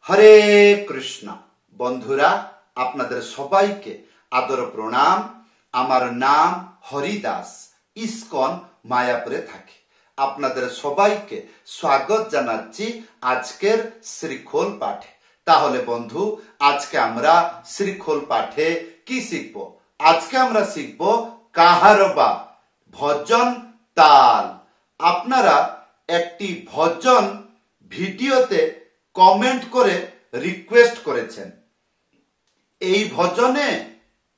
হরে কৃষ্ণ। বন্ধুরা, আপনাদের সবাইকে আদর প্রণাম। আমার নাম হরিদাস, ইস্কন মায়াপুরে থাকি। আপনাদের সবাইকে স্বাগত জানাচ্ছি আজকের শ্রীখোল পাঠে। তাহলে বন্ধু, আজকে আমরা শ্রীখোল পাঠে কি শিখব? আজকে আমরা শিখব কাহারবা, ভজন তাল। আপনারা একটি ভজন ভিডিওতে কমেন্ট করে রিকোয়েস্ট করেছেন, এই ভজনে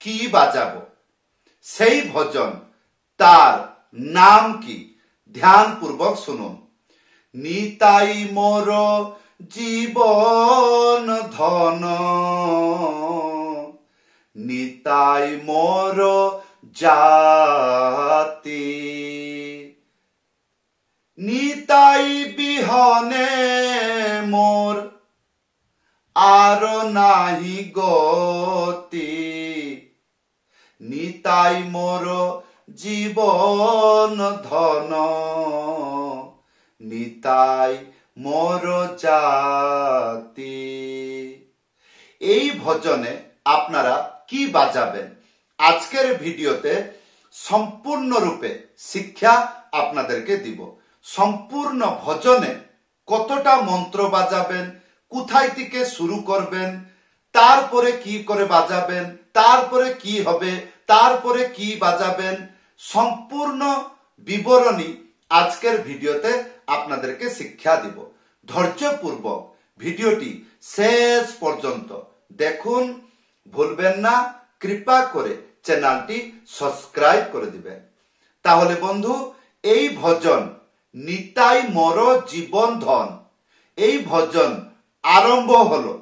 কি বাজাবো, সেই ভজন তার নাম কি? ধ্যান পূর্বক শুনুন। নিতাই মোর জীবন ধন, নিতাই মোর জাতি, নিতাই বিহনে মোর আর নাহি গতি, নিতাই মোর জীবন ধন, নিতাই মোর জাতি। এই ভজনে আপনারা কি বাজাবেন? আজকের ভিডিওতে সম্পূর্ণরূপে শিক্ষা আপনাদেরকে দিব। সম্পূর্ণ ভজনে কতটা মন্ত্র বাজাবেন, কোথায় থেকে শুরু করবেন, তারপরে কি করে বাজাবেন, তারপরে কি হবে, তারপরে কি বাজাবেন, সম্পূর্ণ বিবরণী আজকের ভিডিওতে আপনাদেরকে শিক্ষা দিব। ধৈর্যপূর্বক ভিডিওটি শেষ পর্যন্ত দেখুন, ভুলবেন না। কৃপা করে চ্যানেলটি সাবস্ক্রাইব করে দিবেন। তাহলে বন্ধু, এই ভজন নিতাই মোর জীবন ধন, এই ভজন আরম্ভ হলো,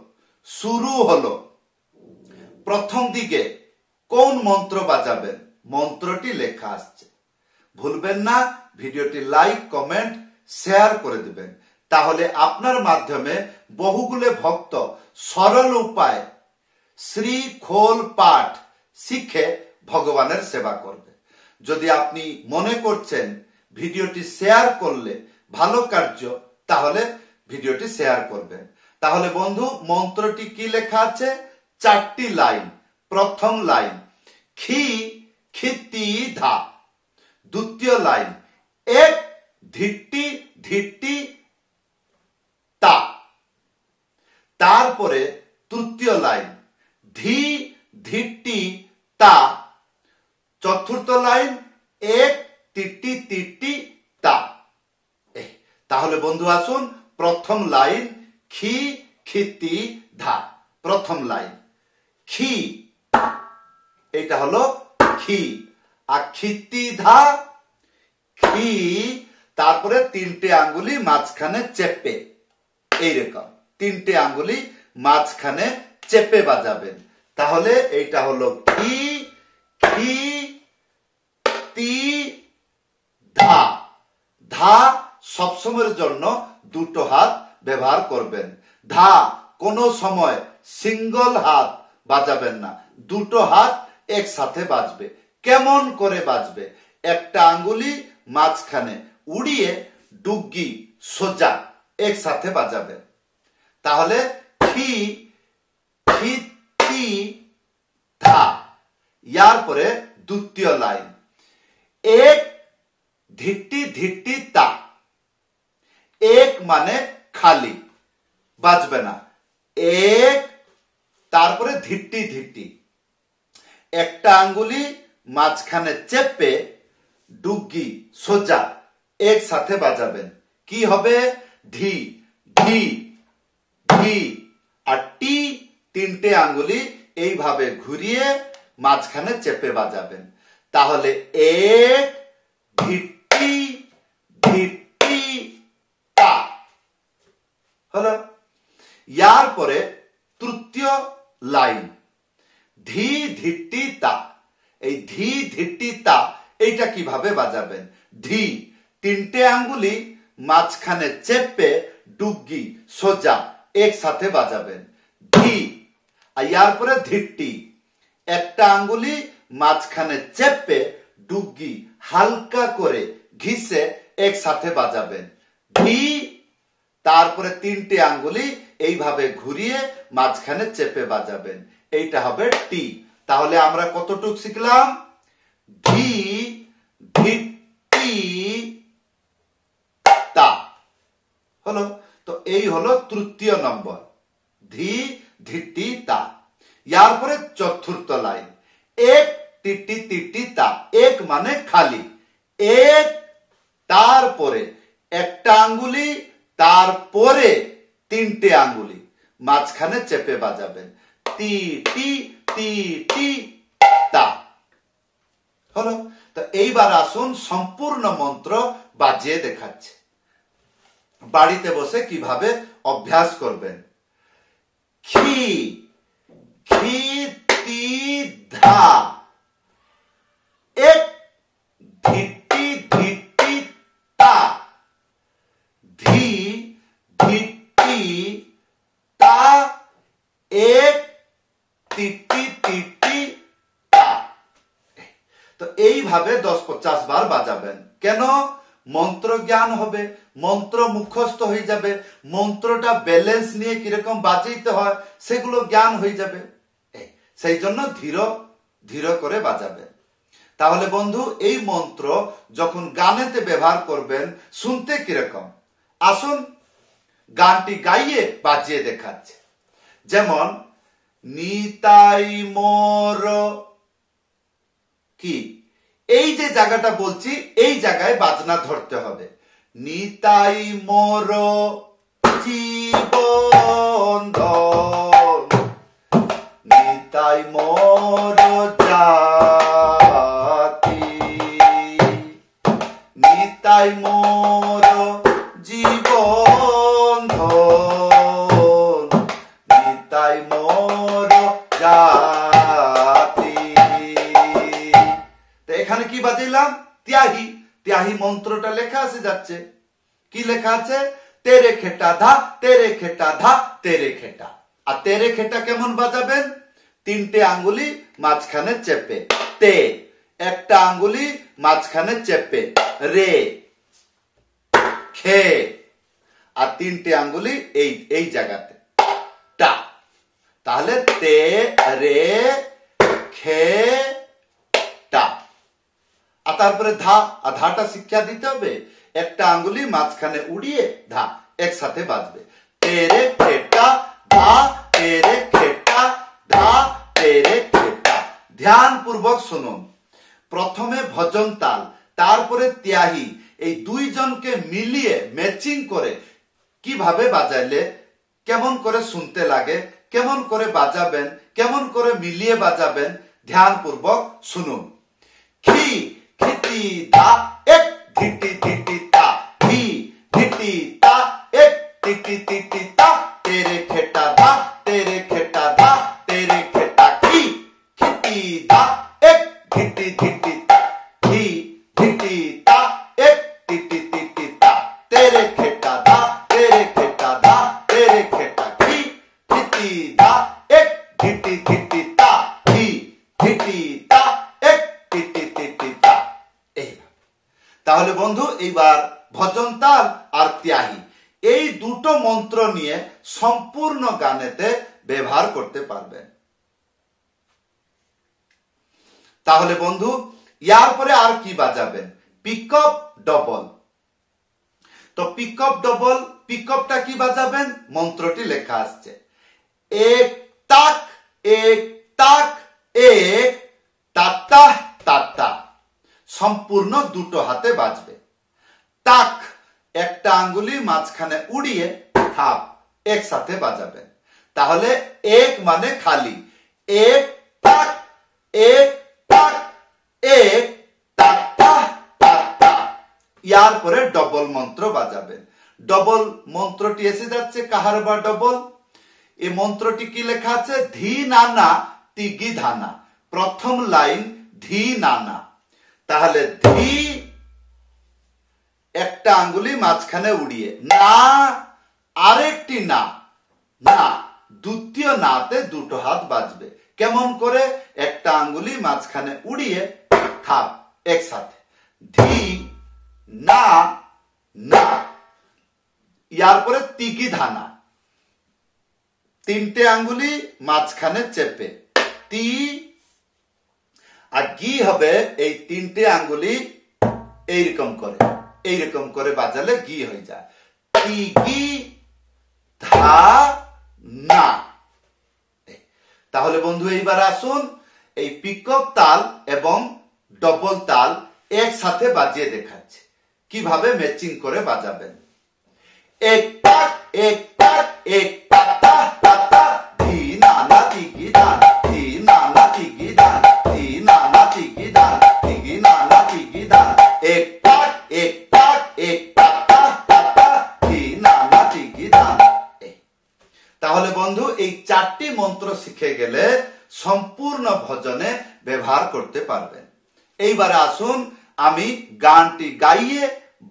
শুরু হলো। প্রথম দিকে কোন মন্ত্র বাজাবেন? মন্ত্রটি লেখা আসছে। ভুলবেন না ভিডিওটি লাইক, কমেন্ট, শেয়ার করে দিবেন। তাহলে আপনার মাধ্যমে বহুগুলো ভক্ত সরল উপায় শ্রীখোল পাঠ শিখে ভগবানের সেবা করবে। যদি আপনি মনে করছেন ভিডিওটি শেয়ার করলে ভালো কার্য, তাহলে ভিডিওটি শেয়ার করবেন। তাহলে বন্ধু, মন্ত্রটি কি লেখা আছে? 4টি লাইন। প্রথম লাইন খি খিতি ধা, দ্বিতীয় লাইন এক ধিট্টি ধিট্টি তা, তারপরে তৃতীয় লাইন ধি ধিট্টি তা, চতুর্থ লাইন এক তিট্টি তিট্টি তা। তাহলে বন্ধু আসুন, প্রথম লাইন খি খিতি ধা। প্রথম লাইন খি, এটা হলো খি, আর খিতি ধা খি, তারপরে 3টে আঙ্গুলি মাঝখানে চেপে, এইরকম 3টে আঙ্গুলি মাঝখানে চেপে বাজাবেন। তাহলে এইটা হলো খি খি তি ধা। ধা সবসময়ের জন্য দুটো হাত ব্যবহার করবেন। ধা কোনো সময় সিঙ্গল হাত বাজাবেন না, দুটো হাত একসাথে বাজবে। কেমন করে বাজবে? একটা আঙ্গুলি মাঝখানে উড়িয়ে ডুগি সোজা একসাথে বাজাবেন। তাহলে খি খিতি ধা। ইয়ার পরে দ্বিতীয় লাইন এক ধিট্টি ধিট্টি তা। এক মানে খালি, বাজবে না। এক, তারপরে ধিট্টি ধিট্টি, একটা আঙ্গুলি মাঝখানে চেপে ডুগি সোজা একসাথে বাজাবেন। কি হবে? ধি ধি ধি। আর টি 3টে আঙ্গুলি এইভাবে ঘুরিয়ে মাঝখানে চেপে বাজাবেন। তাহলে এক ধিট্টি ধিট্টি তা হলো। ইয়ার পরে তৃতীয় লাইন ধি ধিট্টি তা। এই ধি ধিট্টি তা এইটা কিভাবে বাজাবেন? ধি 3টে আঙ্গুলি মাঝখানে চেপে ডুগি সোজা একসাথে বাজাবেন। ধি। আর ইয়ার পরে ধিট্টি, একটা আঙ্গুলি মাঝখানে চেপে ডুগি হালকা করে ঘিসে একসাথে বাজাবেন। ধি, তারপরে 3টে আঙ্গুলি এইভাবে ঘুরিয়ে মাঝখানে চেপে বাজাবেন, এইটা হবে টি। তাহলে আমরা কতটুক শিখলাম? ধি ধিটি তা হলো। তো এই হলো তৃতীয় নম্বর, ধি ধিটি তা। ইয়ার পরে চতুর্থ লাইন, এক টিটি টিটি তা। এক মানে খালি, এক তারপরে একটা আঙ্গুলি, তারপরে তিনটে আঙ্গুলি, মাঝখানে চেপে বাজাবেন, তি টি তি টি তা হলো। তো এইবার আসুন সম্পূর্ণ মন্ত্র বাজিয়ে দেখাচ্ছে, বাড়িতে বসে কিভাবে অভ্যাস করবেন। খি খি তি ধা, এক ধিটি ধিটি তা, ধি ধিটি তা, এক টিটি টিটি তা। তো এইভাবে 10-50 বার বাজাবেন। কেন? মন্ত্র জ্ঞান হবে, মন্ত্র মুখস্থ হয়ে যাবে, মন্ত্রটা ব্যালেন্স নিয়ে কিরকম বাজাইতে হয় সেগুলো জ্ঞান হয়ে যাবে। সেই জন্য ধীর ধীর করে বাজাবেন। তাহলে বন্ধু, এই মন্ত্র যখন গানেতে ব্যবহার করবেন শুনতে কিরকম, আসুন গানটি গাইয়ে বাজিয়ে দেখাচ্ছে। যেমন নিতাই মোর, কি এই যে জায়গাটা বলছি এই জায়গায় বাজনা ধরতে হবে। নিতাই মোর জীবন ধন, নিতাই মোর জাতি, নিতাই মোর জীবন ধন, নিতাই মোর জাতি। তো এখানে কি বাজাইলাম? ত্যাহি। ত্যাহি মন্ত্রটা লেখা আছে যাচ্ছে, কি লেখা আছে? তেরে খেটা ধা, তেরে খেটা ধা, তেরে খেটা। আর তেরে খেটা কেমন বাজাবেন? তিনটে আঙ্গুলি মাঝখানে চেপে, তে, একটা আঙ্গুলি মাঝখানে চেপে, রে, খে, আর তিনটে আঙ্গুলি এই জায়গাতে, টা। তাহলে তে রে খে টা। আর তারপরে ধা, আর ধাটা শিক্ষা দিতে হবে, একটা আঙ্গুলি মাঝখানে উড়িয়ে ধা, একসাথে বাজবে, তেরে খেটা ধা, তেরে খেটা ধা, তেরে খেটা। ধ্যান পূর্বক শুনুন। প্রথমে ভজন তাল, তারপরে ত্যাহি, এই দুইজনকে মিলিয়ে ম্যাচিং করে কিভাবে বাজাইলে কেমন করে শুনতে লাগে, কেমন করে বাজাবেন, কেমন করে মিলিয়ে বাজাবেন, ধ্যান পূর্বক শুনুন। খি খিটি ধা, এক ধিটি ধিটি তা, ধি ধিটি তা, এক টিটি টিটি তা, তেরে খেটা ধা, তেরে খেটা ধা, তেরে খেটা। খি খিটি ধা, এক ধিটি ধিটি তা, ধি ধিটি তা, এক টিটি টিটি তা, তেরে খেটা ধা, তেরে খেটা ধা, তেরে খেটা। খি খিটি ধা, এক ধিটি ধিটি তা, ধি ধিটি তা, এক টিটি টিটি তা। তাহলে বন্ধু, এইবার ভজন তাল আর ত্যাহি এই দুটো মন্ত্র নিয়ে সম্পূর্ণ গানেতে ব্যবহার করতে পারবেন। তাহলে বন্ধু, ইয়ার পরে আর কি বাজাবেন? Pickup double. তো পিকআপ ডবল, পিকআপটা কি বাজাবেন? মন্ত্রটি লেখা আসছে, এক তাক, এক তাক, এক তাতা তাতা। সম্পূর্ণ দুটো হাতে বাজবে। তাক, একটা আঙ্গুলি মাঝখানে উড়িয়ে থাপ, একসাথে বাজাবেন। তাহলে এক মানে খালি, এক তাক, এক তাক, এক তাতা তাতা। ইয়ার পরে ডবল মন্ত্র বাজাবেন। ডবল মন্ত্রটি এসে যাচ্ছে, কাহার বা ডবল? এই মন্ত্রটি কি লেখা আছে? ধি নানা তিগি ধানা। প্রথম লাইন ধি নানা। তাহলে ধি, একটা আঙ্গুলি মাঝখানে উড়িয়ে, না, আরেকটি না, না, দ্বিতীয় নাতে দুটো হাত বাজবে। কেমন করে? একটা আঙ্গুলি মাঝখানে উড়িয়ে থাপ, একসাথে, ধি না না। ইয়ার পরে তিগি ধানা, তিনটে আঙ্গুলি মাঝখানে চেপে তি, আর গি হবে এই তিনটে আঙ্গুলি এইরকম করে বাজালে গি হয়ে যায়। তি গি ধা না। তাহলে বন্ধু এইবার আসুন এই পিকক তাল এবং ডবল তাল একসাথে বাজিয়ে দেখাচ্ছে কিভাবে ম্যাচিং করে বাজাবেন। এক পাক এক পাক এক পাতা পাতা ধি না না তি গি দান, ধি না না তি গি দান, ধি না না তি গি দান, তি গি না না তি গি দান। এক পাক এক পাক এক পাতা পাতা ধি না না তি গি দান। তাহলে বন্ধু এই 4টি মন্ত্র শিখে গেলে সম্পূর্ণ ভজনে ব্যবহার করতে পারবেন। এইবারে আসুন আমি গানটি গাইয়ে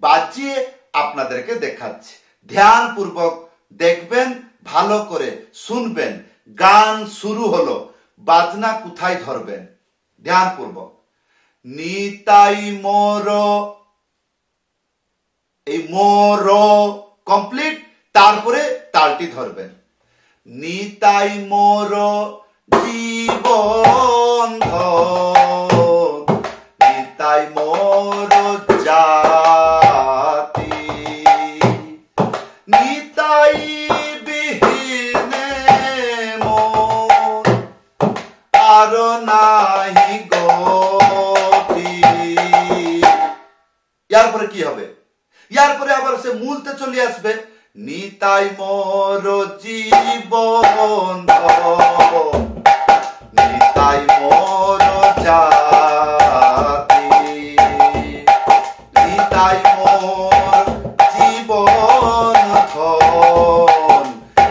বাজিয়ে আপনাদেরকে দেখাচ্ছি। ধ্যানপূর্বক দেখবেন, ভালো করে শুনবেন। গান শুরু হলো, বাজনা কোথায় ধরবেন ধ্যানপূর্বক। নিতাই মোর, এই মোর কমপ্লিট, তারপরে তালটি ধরবেন। নিতাই মোর জীবন ধন, নিতাই মোর জাতি, নিতাই বিহীনে মোর আর নাহি গতি। ইয়ার পরে কি হবে? ইয়ার পরে আবার সে মূলতে চলে আসবে। নিতাই মোর জীবন ধন, নিতাই মোর জাতি, নিতাই মোর জীবন ধন,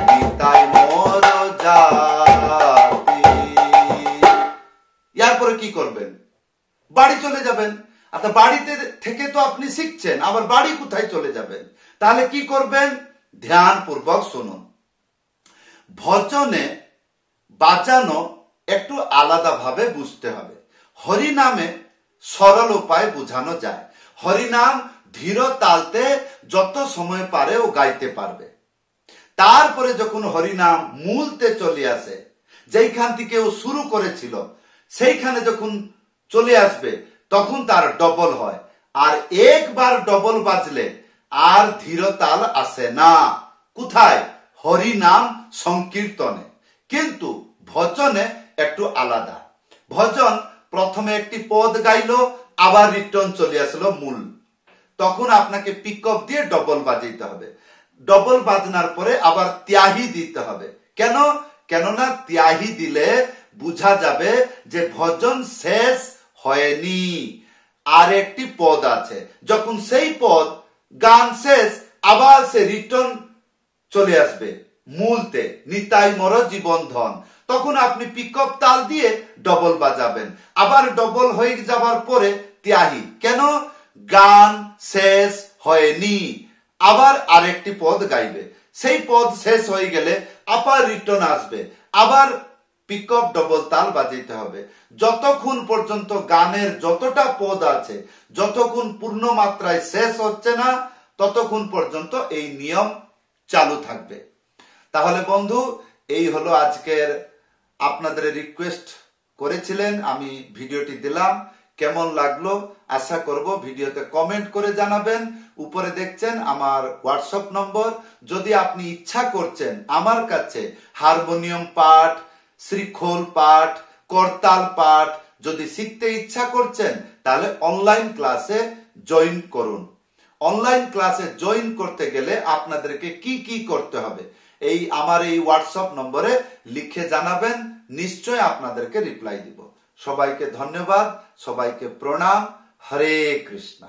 নিতাই মোর জাতি। ইয়ার পরে কি করবেন? বাড়ি চলে যাবেন। আচ্ছা, বাড়িতে থেকে তো আপনি শিখছেন, আবার বাড়ি কোথায় চলে যাবেন? তাহলে কি করবেন? ধ্যানপূর্বক শুনুন। ভজনে বাজানো একটু আলাদা ভাবে বুঝতে হবে। হরিনামে সরল উপায় বোঝানো যায়। হরিনাম ধীর তালতে যত সময় পারে ও গাইতে পারবে। তারপরে যখন হরিনাম মূলতে চলে আসে, যেইখান থেকে ও শুরু করেছিল সেইখানে যখন চলে আসবে তখন তার ডবল হয়। আর একবার ডবল বাজলে আর ধীর তাল আসে না। কোথায়? হরিনাম সংকীর্তনে। কিন্তু ভজনে একটু আলাদা। ভজন প্রথমে একটি পদ গাইলো, আবার রিটার্ন চলে আসলো মূল, তখন আপনাকে পিক আপ দিয়ে ডবল বাজাইতে হবে। ডবল বাজনার পরে আবার ত্যাহি দিতে হবে। কেন? কেননা ত্যাহি দিলে বুঝা যাবে যে ভজন শেষ হয়নি, আর একটি পদ আছে। যখন সেই পদ গান শেষ, আবার সে রিটার্ন চলে আসবে মূলতে, নিতাই মোর জীবন ধন। তখন আপনি পিক আপ তাল দিয়ে ডবল বাজাবেন। আবার ডবল হয়ে যাবার পরে ত্যাহি। কেন? গান শেষ হয়নি, আবার আরেকটি পদ গাইবে। সেই পদ শেষ হয়ে গেলে আবার রিটার্ন আসবে, আবার পিক আপ ডবল তাল বাজাইতে হবে। যতক্ষণ পর্যন্ত গানের যতটা পদ আছে, যতক্ষণ পূর্ণ মাত্রায় শেষ হচ্ছে না, ততক্ষণ পর্যন্ত এই নিয়ম চালু থাকবে। তাহলে বন্ধু, এই হলো আজকের, আপনাদের রিকোয়েস্ট করেছিলেন, আমি ভিডিওটি দিলাম। কেমন লাগলো আশা করব ভিডিওতে কমেন্ট করে জানাবেন। উপরে দেখছেন আমার হোয়াটসঅ্যাপ নম্বর। যদি আপনি ইচ্ছা করছেন আমার কাছে হারমোনিয়াম পাঠ, শ্রীখোল পাঠ, করতাল পাঠ যদি শিখতে ইচ্ছা করছেন, তাহলে অনলাইন ক্লাসে জয়েন করুন। অনলাইন ক্লাসে জয়েন করতে গেলে আপনাদেরকে কি কি করতে হবে এই আমার এই হোয়াটসঅ্যাপ নম্বরে লিখে জানাবেন, নিশ্চয় আপনাদেরকে রিপ্লাই দিব। সবাইকে ধন্যবাদ, সবাইকে প্রণাম। হরে কৃষ্ণ।